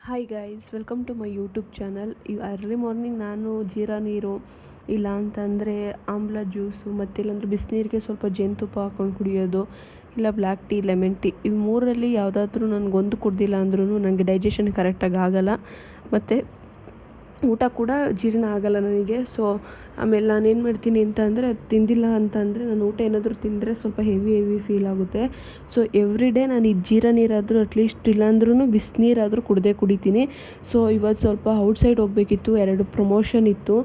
Hi guys, welcome to my YouTube channel. Early morning ನಾನು ಜೀರಾ ನೀರು, ಇಲ್ಲ ಅಂತಂದರೆ ಆಮ್ಲ ಜ್ಯೂಸು, ಮತ್ತು ಇಲ್ಲಾಂದರೆ ಬಿಸಿನೀರಿಗೆ ಸ್ವಲ್ಪ ಜೇನುತುಪ್ಪ ಹಾಕ್ಕೊಂಡು ಕುಡಿಯೋದು, ಇಲ್ಲ ಬ್ಲ್ಯಾಕ್ ಟೀ, ಲೆಮನ್ ಟೀ, ಇವು ಮೂರಲ್ಲಿ ಯಾವುದಾದ್ರೂ ನನಗೊಂದು ಕುಡ್ದಿಲ್ಲ ಅಂದ್ರೂ ನನಗೆ ಡೈಜೆಷನ್ ಕರೆಕ್ಟಾಗಿ ಆಗೋಲ್ಲ, ಮತ್ತು ಊಟ ಕೂಡ ಜೀರ್ಣ ಆಗೋಲ್ಲ ನನಗೆ. ಸೊ ಆಮೇಲೆ ನಾನೇನು ಮಾಡ್ತೀನಿ ಅಂತ ಅಂದರೆ, ತಿಂದಿಲ್ಲ ಅಂತಂದರೆ ನಾನು ಊಟ ಏನಾದರೂ ತಿಂದರೆ ಸ್ವಲ್ಪ ಹೆವಿ ಫೀಲ್ ಆಗುತ್ತೆ. ಸೊ ಎವ್ರಿ ಡೇ ನಾನು ಈ ಜೀರಾ ನೀರಾದರೂ ಅಟ್ಲೀಸ್ಟ್ ಇಲ್ಲಾಂದ್ರೂ ಬಿಸಿನೀರಾದರೂ ಕುಡಿತೀನಿ. ಸೊ ಇವತ್ತು ಸ್ವಲ್ಪ ಔಟ್ಸೈಡ್ ಹೋಗಬೇಕಿತ್ತು, 2 ಪ್ರಮೋಷನ್ ಇತ್ತು.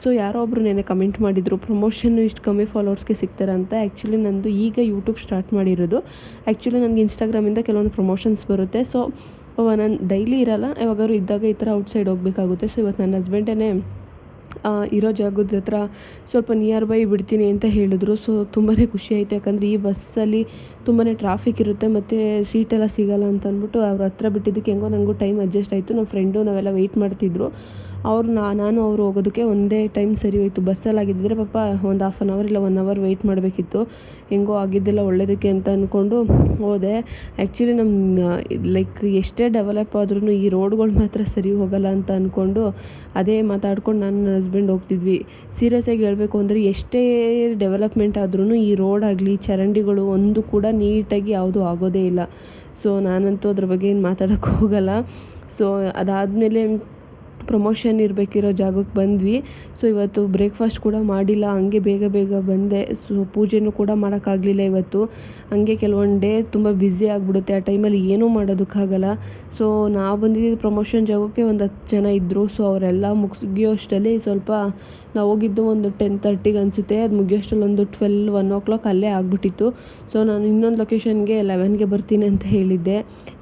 ಸೊ ಯಾರೋ ಒಬ್ಬರು ನೆನ್ನೆ ಕಮೆಂಟ್ ಮಾಡಿದರು, ಪ್ರಮೋಷನ್ನು ಇಷ್ಟು ಕಮ್ಮಿ ಫಾಲೋವರ್ಸ್ಗೆ ಸಿಗ್ತಾರೆ ಅಂತ. ಆ್ಯಕ್ಚುಲಿ ನಂದು ಈಗ ಯೂಟ್ಯೂಬ್ ಸ್ಟಾರ್ಟ್ ಮಾಡಿರೋದು. ಆ್ಯಕ್ಚುಲಿ ನನಗೆ ಇನ್ಸ್ಟಾಗ್ರಾಮಿಂದ ಕೆಲವೊಂದು ಪ್ರಮೋಷನ್ಸ್ ಬರುತ್ತೆ. ಸೊ ನಾನು ಡೈಲಿ ಇರೋಲ್ಲ, ಯಾವಾಗಾದ್ರು ಇದ್ದಾಗ ಈ ಥರ ಔಟ್ಸೈಡ್ ಹೋಗಬೇಕಾಗುತ್ತೆ. ಸೊ ಇವತ್ತು ನನ್ನ ಹಸ್ಬೆಂಡೇ ಇರೋ ಜಾಗದ ಹತ್ರ ಸ್ವಲ್ಪ ನಿಯರ್ ಬೈ ಬಿಡ್ತೀನಿ ಅಂತ ಹೇಳಿದ್ರು. ಸೊ ತುಂಬಾ ಖುಷಿ ಆಯಿತು, ಯಾಕಂದರೆ ಈ ಬಸ್ಸಲ್ಲಿ ತುಂಬಾ ಟ್ರಾಫಿಕ್ ಇರುತ್ತೆ ಮತ್ತು ಸೀಟೆಲ್ಲ ಸಿಗೋಲ್ಲ ಅಂತ ಅಂದ್ಬಿಟ್ಟು ಅವ್ರ ಹತ್ರ ಬಿಟ್ಟಿದ್ದಕ್ಕೆ ಹೆಂಗೋ ನನಗೂ ಟೈಮ್ ಅಡ್ಜಸ್ಟ್ ಆಯಿತು. ನಮ್ಮ ಫ್ರೆಂಡು ನಾವೆಲ್ಲ ವೆಯ್ಟ್ ಮಾಡ್ತಿದ್ರು. ನಾನು ಅವರು ಹೋಗೋದಕ್ಕೆ ಒಂದೇ ಟೈಮ್ ಸರಿ ಹೋಯಿತು. ಬಸ್ಸಲ್ಲಾಗಿದ್ದರೆ ಪಾಪ ಒಂದು ಹಾಫ್ ಆನ್ ಅವರ್ ಇಲ್ಲ 1 ಅವರ್ ವೆಯ್ಟ್ ಮಾಡಬೇಕಿತ್ತು. ಹೆಂಗೋ ಆಗಿದ್ದೆಲ್ಲ ಒಳ್ಳೆಯದಕ್ಕೆ ಅಂತ ಅಂದ್ಕೊಂಡು ಹೋದೆ. ಆ್ಯಕ್ಚುಲಿ ಲೈಕ್ ಎಷ್ಟೇ ಡೆವಲಪ್ ಆದ್ರೂ ಈ ರೋಡ್ಗಳು ಮಾತ್ರ ಸರಿ ಹೋಗೋಲ್ಲ ಅಂತ ಅಂದ್ಕೊಂಡು ಅದೇ ಮಾತಾಡ್ಕೊಂಡು ನಾನು ನನ್ನ ಹಸ್ಬೆಂಡ್ ಹೋಗ್ತಿದ್ವಿ. ಸೀರಿಯಸ್ಸಾಗಿ ಹೇಳಬೇಕು ಅಂದರೆ ಎಷ್ಟೇ ಡೆವಲಪ್ಮೆಂಟ್ ಆದ್ರೂ ಈ ರೋಡ್ ಆಗಲಿ ಚರಂಡಿಗಳು ಒಂದು ಕೂಡ ನೀಟಾಗಿ ಯಾವುದೂ ಆಗೋದೇ ಇಲ್ಲ. ಸೊ ನಾನಂತೂ ಅದ್ರ ಬಗ್ಗೆ ಏನು ಮಾತಾಡೋಕ್ಕೆ ಹೋಗಲ್ಲ. ಸೊ ಅದಾದಮೇಲೆ ಪ್ರಮೋಷನ್ ಇರಬೇಕಿರೋ ಜಾಗಕ್ಕೆ ಬಂದ್ವಿ. ಸೊ ಇವತ್ತು ಬ್ರೇಕ್ಫಾಸ್ಟ್ ಕೂಡ ಮಾಡಿಲ್ಲ, ಹಂಗೆ ಬೇಗ ಬಂದೆ. ಸೊ ಪೂಜೆನೂ ಕೂಡ ಮಾಡೋಕ್ಕಾಗಲಿಲ್ಲ ಇವತ್ತು. ಹಂಗೆ ಕೆಲವೊಂದು ಡೇ ತುಂಬ ಬ್ಯುಸಿ ಆಗಿಬಿಡುತ್ತೆ, ಆ ಟೈಮಲ್ಲಿ ಏನೂ ಮಾಡೋದಕ್ಕಾಗಲ್ಲ. ಸೊ ನಾವು ಬಂದಿದ್ದು ಪ್ರಮೋಷನ್ ಜಾಗಕ್ಕೆ ಒಂದು 10 ಜನ ಇದ್ದರು. ಸೊ ಅವರೆಲ್ಲ ಮುಗಿಯೋಷ್ಟರಲ್ಲಿ ಸ್ವಲ್ಪ ನಾವು ಹೋಗಿದ್ದು ಒಂದು 10:30ಗೆ ಅನಿಸುತ್ತೆ. ಅದು ಮುಗಿಯೋಷ್ಟರಲ್ಲಿ ಒಂದು 1 o'clock ಅಲ್ಲೇ ಆಗಿಬಿಟ್ಟಿತ್ತು. ಸೊ ನಾನು ಇನ್ನೊಂದು ಲೊಕೇಶನ್ಗೆ 11ಗೆ ಬರ್ತೀನಿ ಅಂತ ಹೇಳಿದ್ದೆ.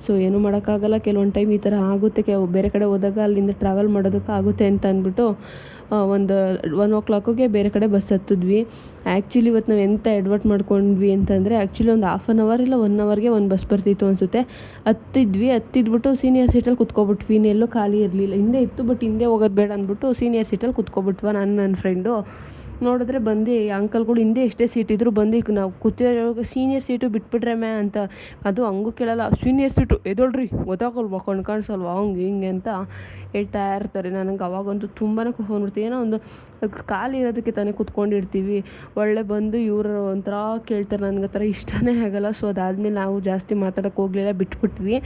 ಸೊ ಏನೂ ಮಾಡೋಕ್ಕಾಗಲ್ಲ, ಕೆಲವೊಂದು ಟೈಮ್ ಈ ಥರ ಆಗುತ್ತೆ. ಬೇರೆ ಕಡೆ ಹೋದಾಗ ಅಲ್ಲಿಂದ ಟ್ರಾವೆಲ್ ಮಾಡೋದಕ್ಕೆ ಆಗುತ್ತೆ ಅಂತ ಅಂದ್ಬಿಟ್ಟು ಒಂದು 1 o'clockಗೆ ಬೇರೆ ಕಡೆ ಬಸ್ ಹತ್ತಿದ್ವಿ. ಆ್ಯಕ್ಚುಲಿ ಇವತ್ತು ನಾವು ಎಂತ ಎಡ್ವರ್ಟ್ ಮಾಡ್ಕೊಂಡ್ವಿ ಅಂತಂದರೆ, ಆ್ಯಕ್ಚುಲಿ ಒಂದು ಹಾಫ್ ಆನ್ ಅವರ್ ಇಲ್ಲ 1 ಅವರ್ಗೆ ಒಂದು ಬಸ್ ಬರ್ತಿತ್ತು ಅನಿಸುತ್ತೆ. ಹತ್ತಿದ್ಬಿಟ್ಟು ಸೀನಿಯರ್ ಸೀಟಲ್ಲಿ ಕುತ್ಕೊಬಿಟ್ವಿ. ಇನ್ನೆಲ್ಲೂ ಖಾಲಿ ಇರಲಿಲ್ಲ. ಹಿಂದೆ ಇತ್ತು, ಬಟ್ ಹಿಂದೆ ಹೋಗೋದು ಬೇಡ ಅಂದ್ಬಿಟ್ಟು ಸೀನಿಯರ್ ಸೀಟಲ್ಲಿ ಕುತ್ಕೊಬಿಟ್ವ ನನ್ನ ಫ್ರೆಂಡು. ನೋಡಿದ್ರೆ ಬಂದು ಅಂಕಲ್ಗಳು ಹಿಂದೆ ಎಷ್ಟೇ ಸೀಟ್ ಇದ್ದರೂ ಬಂದು ನಾವು ಕೂತಿರೋ ಸೀನಿಯರ್ ಸೀಟು ಬಿಟ್ಬಿಟ್ರೆ ಅಂತ, ಅದು ಹಂಗೂ ಕೇಳಲ್ಲ, ಸೀನಿಯರ್ ಸೀಟು ಎದೊಳ್ರಿ ಗೊತ್ತಾಗಲ್ವಾ, ಕಾಣಿಸಲ್ವಾ, ಹಿಂಗೆ ಅಂತ ಹೇಳ್ತಾ ಇರ್ತಾರೆ. ನನಗೆ ಅವಾಗಂತೂ ತುಂಬಾ ಕೋಪ ಬಂದ್ಬಿಡ್ತು. ಏನೋ ಒಂದು ಖಾಲಿ ಇರೋದಕ್ಕೆ ತಾನೇ ಕೂತ್ಕೊಂಡಿರ್ತೀವಿ, ಒಳ್ಳೆ ಬಂದು ಇವರು ಒಂಥರ ಕೇಳ್ತಾರೆ. ನನಗೆ ಆ ಥರ ಇಷ್ಟನೇ ಆಗಲ್ಲ. ಸೊ ಅದಾದಮೇಲೆ ನಾವು ಜಾಸ್ತಿ ಮಾತಾಡೋಕ್ಕೆ ಹೋಗಲಿಲ್ಲ, ಬಿಟ್ಬಿಟ್ವಿ.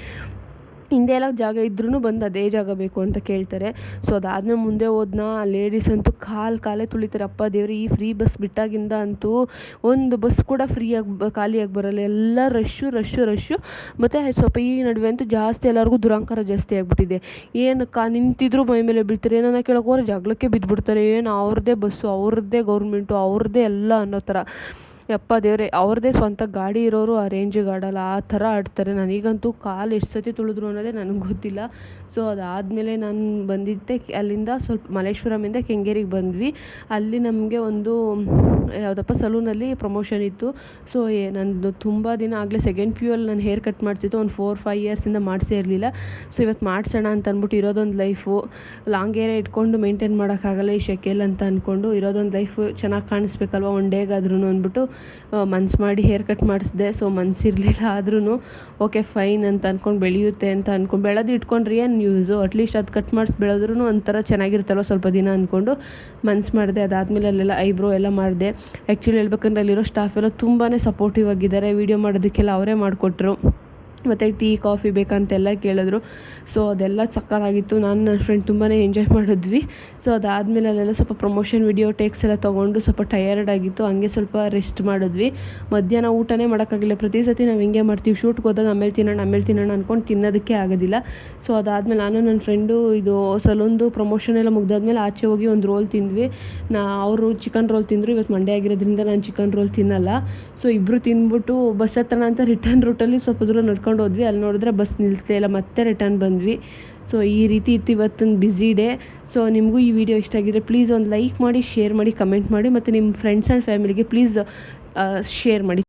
ಹಿಂದೆ ಎಲ್ಲ ಜಾಗ ಇದ್ರೂ ಬಂದು ಅದೇ ಜಾಗ ಬೇಕು ಅಂತ ಕೇಳ್ತಾರೆ. ಸೊ ಅದಾದಮೇಲೆ ಮುಂದೆ ಹೋದ್ನಾ, ಲೇಡೀಸ್ ಅಂತೂ ಕಾಲೇ ತುಳಿತಾರೆ. ಅಪ್ಪ ದೇವ್ರೆ, ಈ ಫ್ರೀ ಬಸ್ ಬಿಟ್ಟಾಗಿಂದ ಅಂತೂ ಒಂದು ಬಸ್ ಕೂಡ ಖಾಲಿಯಾಗಿ ಬರೋಲ್ಲ, ಎಲ್ಲ ರಶ್ಶು. ಮತ್ತು ಸ್ವಲ್ಪ ಈ ನಡುವೆ ಅಂತೂ ಜಾಸ್ತಿ ಎಲ್ಲರಿಗೂ ದುರಂಕಾರ ಜಾಸ್ತಿ ಆಗಿಬಿಟ್ಟಿದೆ. ಏನಕ್ಕೆ ನಿಂತಿದ್ರು ಮೈ ಮೇಲೆ ಬೀಳ್ತಾರೆ, ಏನನ್ನ ಕೇಳೋಕೆ ಹೋದ್ರೆ ಜಗಳಕ್ಕೆ ಬಿದ್ದುಬಿಡ್ತಾರೆ. ಏನು ಅವ್ರದ್ದೇ ಬಸ್ಸು, ಅವ್ರದ್ದೇ ಗೌರ್ಮೆಂಟು, ಅವ್ರದ್ದೇ ಎಲ್ಲ ಅನ್ನೋ ಥರ. ಯಪ್ಪ ದೇವ್ರೆ, ಅವ್ರದ್ದೇ ಸ್ವಂತ ಗಾಡಿ ಇರೋರು ಆ ರೇಂಜಿಗೆ ಆಡೋಲ್ಲ, ಆ ಥರ ಆಡ್ತಾರೆ. ನನಗಂತೂ ಕಾಲು ಎಷ್ಟು ಸತಿ ತುಳಿದ್ರು ಅನ್ನೋದೇ ನನಗೆ ಗೊತ್ತಿಲ್ಲ. ಸೊ ಅದಾದಮೇಲೆ ನಾನು ಬಂದಿದ್ದೆ ಅಲ್ಲಿಂದ ಸ್ವಲ್ಪ ಮಲ್ಲೇಶ್ವರಮಿಂದ ಕೆಂಗೇರಿಗೆ ಬಂದ್ವಿ. ಅಲ್ಲಿ ನಮಗೆ ಒಂದು ಯಾವುದಪ್ಪ ಸಲೂನಲ್ಲಿ ಪ್ರಮೋಷನ್ ಇತ್ತು. ಸೊ ನಂದು ತುಂಬ ದಿನ ಆಗಲೇ ಸೆಕೆಂಡ್ PU ಅಲ್ಲಿ ನಾನು ಹೇರ್ ಕಟ್ ಮಾಡ್ತಿತ್ತು, ಒಂದು 4-5 ಇಯರ್ಸಿಂದ ಮಾಡಿಸೇ ಇರಲಿಲ್ಲ. ಸೊ ಇವತ್ತು ಮಾಡಿಸೋಣ ಅಂತ ಅಂದ್ಬಿಟ್ಟು, ಇರೋದೊಂದು ಲೈಫು ಲಾಂಗ್ ಹೇರೇ ಇಟ್ಕೊಂಡು ಮೇಂಟೈನ್ ಮಾಡೋಕ್ಕಾಗಲ್ಲ ಈ ಶೆಕೆಲ್ ಅಂತ ಅಂದ್ಕೊಂಡು, ಇರೋದೊಂದು ಲೈಫು ಚೆನ್ನಾಗಿ ಕಾಣಿಸ್ಬೇಕಲ್ವ ಒನ್ ಡೇಗಾದ್ರೂ ಅಂದ್ಬಿಟ್ಟು ಮನ್ಸು ಮಾಡಿ ಹೇರ್ ಕಟ್ ಮಾಡಿಸಿದೆ. ಸೊ ಮನಸ್ಸಿರಲಿಲ್ಲ, ಆದ್ರೂ ಓಕೆ ಫೈನ್ ಅಂತ ಅಂದ್ಕೊಂಡು, ಬೆಳೆಯುತ್ತೆ ಅಂತ ಅಂದ್ಕೊಂಡು ಬೆಳೆದು ಇಟ್ಕೊಂಡ್ರೆ ಏನು ನ್ಯೂಸು, ಅಟ್ಲೀಸ್ಟ್ ಅದು ಕಟ್ ಮಾಡಿಸಿ ಬೆಳೆದ್ರೂ ಒಂಥರ ಚೆನ್ನಾಗಿರುತ್ತಲ್ವ ಸ್ವಲ್ಪ ದಿನ ಅಂದ್ಕೊಂಡು ಮನ್ಸು ಮಾಡಿದೆ. ಅದಾದಮೇಲೆ ಅಲ್ಲೆಲ್ಲ ಐಬ್ರೋ ಎಲ್ಲ ಮಾಡಿದೆ. ಆ್ಯಕ್ಚುಲಿ ಹೇಳ್ಬೇಕಂದ್ರೆ ಅಲ್ಲಿರೋ ಸ್ಟಾಫ್ ಎಲ್ಲ ತುಂಬಾ ಸಪೋರ್ಟಿವ್ ಆಗಿದ್ದಾರೆ. ವೀಡಿಯೋ ಮಾಡೋದಕ್ಕೆಲ್ಲ ಅವರೇ ಮಾಡಿಕೊಟ್ರು. ಮತ್ತು ಟೀ ಕಾಫಿ ಬೇಕಂತೆಲ್ಲ ಕೇಳಿದ್ರು. ಸೊ ಅದೆಲ್ಲ ಸಕ್ಕತ್ತಾಗಿತ್ತು. ನಾನು ನನ್ನ ಫ್ರೆಂಡ್ ತುಂಬಾ ಎಂಜಾಯ್ ಮಾಡಿದ್ವಿ. ಸೊ ಅದಾದಮೇಲೆ ಅಲ್ಲೆಲ್ಲ ಸ್ವಲ್ಪ ಪ್ರಮೋಷನ್ ವಿಡಿಯೋ ಟೇಕ್ಸ್ ಎಲ್ಲ ತೊಗೊಂಡು ಸ್ವಲ್ಪ ಟಯರ್ಡ್ ಆಗಿತ್ತು, ಹಂಗೆ ಸ್ವಲ್ಪ ರೆಸ್ಟ್ ಮಾಡಿದ್ವಿ. ಮಧ್ಯಾಹ್ನ ಊಟನೇ ಮಾಡೋಕ್ಕಾಗಿಲ್ಲ. ಪ್ರತಿ ಸತಿ ನಾವು ಹಿಂಗೆ ಮಾಡ್ತೀವಿ, ಶೂಟ್ಗೆ ಹೋದಾಗ ಆಮೇಲೆ ತಿನ್ನೋಣ ಅಂದ್ಕೊಂಡು ತಿನ್ನೋದಕ್ಕೆ ಆಗೋದಿಲ್ಲ. ಸೊ ಅದಾದಮೇಲೆ ನಾನು ನನ್ನ ಫ್ರೆಂಡು ಇದು ಸಲೂನ್ದು ಪ್ರಮೋಷನ್ ಎಲ್ಲ ಮುಗ್ದಾದ್ಮೇಲೆ ಆಚೆ ಹೋಗಿ ಒಂದು ರೋಲ್ ತಿಂದ್ವಿ. ಅವರು ಚಿಕನ್ ರೋಲ್ ತಿಂದರು. ಇವತ್ತು ಮಂಡೇ ಆಗಿರೋದ್ರಿಂದ ನಾನು ಚಿಕನ್ ರೋಲ್ ತಿನ್ನಲ್ಲ. ಸೊ ಇಬ್ಬರು ತಿಂದ್ಬಿಟ್ಟು ಬಸ್ ಹತ್ತೋಣ ಅಂತ ರಿಟರ್ನ್ ರೂಟಲ್ಲಿ ಸ್ವಲ್ಪ ದೂರ ನಡ್ಕೊಂಡು ಹೋದ್ವಿ. ಅಲ್ಲಿ ನೋಡಿದ್ರೆ ಬಸ್ ನಿಲ್ಲಿಸಲೇ ಇಲ್ಲ, ಮತ್ತೆ ರಿಟರ್ನ್ ಬಂದ್ವಿ. ಸೊ ಈ ರೀತಿ ಇತ್ತು ಇವತ್ತೊಂದು ಬ್ಯುಸಿ ಡೇ. ಸೊ ನಿಮಗೂ ಈ ವಿಡಿಯೋ ಇಷ್ಟ ಆಗಿದ್ರೆ ಪ್ಲೀಸ್ ಒಂದು ಲೈಕ್ ಮಾಡಿ, ಶೇರ್ ಮಾಡಿ, ಕಮೆಂಟ್ ಮಾಡಿ, ಮತ್ತು ನಿಮ್ಮ ಫ್ರೆಂಡ್ಸ್ ಆ್ಯಂಡ್ ಫ್ಯಾಮಿಲಿಗೆ ಪ್ಲೀಸ್ ಶೇರ್ ಮಾಡಿ.